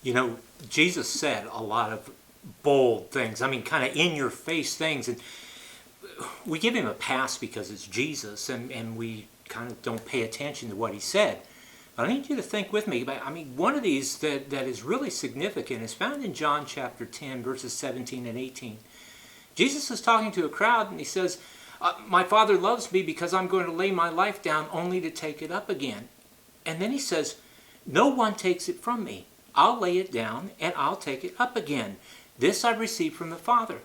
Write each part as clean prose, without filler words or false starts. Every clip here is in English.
You know, Jesus said a lot of bold things. I mean, kind of in your face things. And we give him a pass because it's Jesus, and we kind of don't pay attention to what he said. But I need you to think with me. I mean, one of these that is really significant is found in John chapter 10, verses 17 and 18. Jesus is talking to a crowd, and he says, my Father loves me because I'm going to lay my life down only to take it up again. And then he says, no one takes it from me. I'll lay it down and I'll take it up again. This I received from the Father.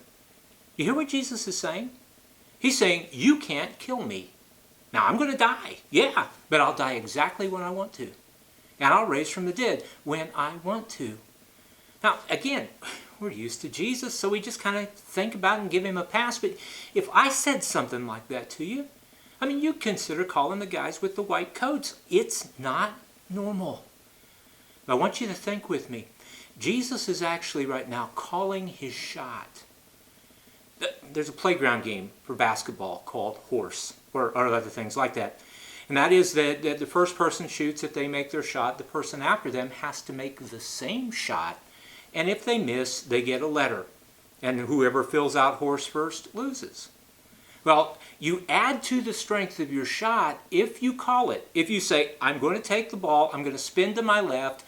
You hear what Jesus is saying? He's saying, you can't kill me. Now, I'm going to die. Yeah, but I'll die exactly when I want to. And I'll raise from the dead when I want to. Now, again, we're used to Jesus, so we just kind of think about it and give him a pass. But if I said something like that to you, I mean, you consider calling the guys with the white coats. It's not normal. But I want you to think with me. Jesus is actually right now calling his shot. There's a playground game for basketball called horse, or other things like that. And that is that the first person shoots. If they make their shot, the person after them has to make the same shot. And if they miss, they get a letter. And whoever fills out horse first loses. Well, you add to the strength of your shot if you call it. If you say, I'm going to take the ball, I'm going to spin to my left,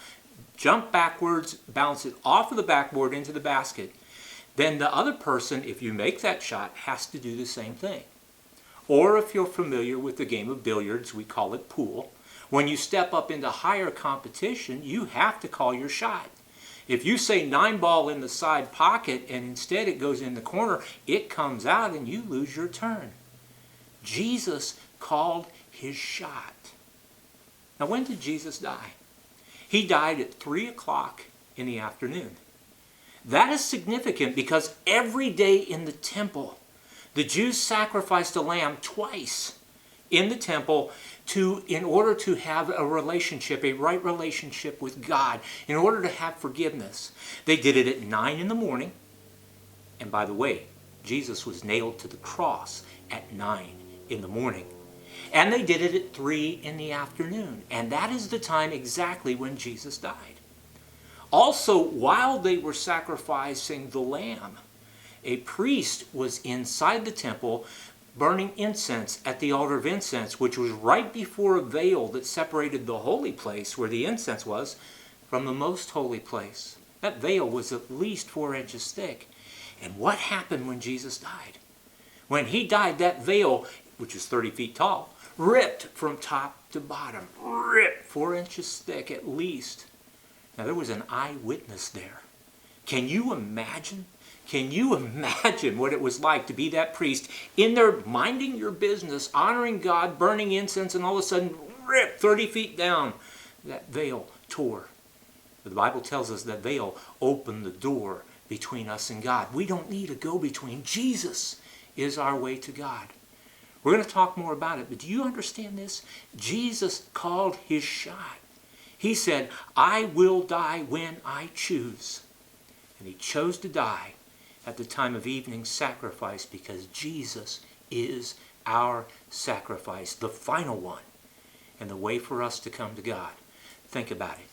jump backwards, bounce it off of the backboard into the basket, then the other person, if you make that shot, has to do the same thing. Or if you're familiar with the game of billiards, we call it pool, when you step up into higher competition, you have to call your shot. If you say 9-ball in the side pocket and instead it goes in the corner, it comes out and you lose your turn. Jesus called his shot. Now, when did Jesus die? He died at 3 o'clock in the afternoon. That is significant because every day in the temple, the Jews sacrificed a lamb twice in the temple in order to have a relationship, a right relationship with God, in order to have forgiveness. They did it at 9 in the morning. And by the way, Jesus was nailed to the cross at 9 in the morning. And they did it at 3 in the afternoon. And that is the time exactly when Jesus died. Also, while they were sacrificing the lamb, a priest was inside the temple burning incense at the altar of incense, which was right before a veil that separated the holy place where the incense was from the most holy place. That veil was at least 4 inches thick. And what happened when Jesus died? When he died, that veil, which is 30 feet tall, ripped from top to bottom. Ripped 4 inches thick at least. Now, there was an eyewitness there. Can you imagine? Can you imagine what it was like to be that priest in there minding your business, honoring God, burning incense, and all of a sudden, rip 30 feet down, that veil tore. The Bible tells us that veil opened the door between us and God. We don't need a go-between. Jesus is our way to God. We're going to talk more about it, but do you understand this? Jesus called his shot. He said, I will die when I choose. And he chose to die at the time of evening sacrifice because Jesus is our sacrifice, the final one, and the way for us to come to God. Think about it.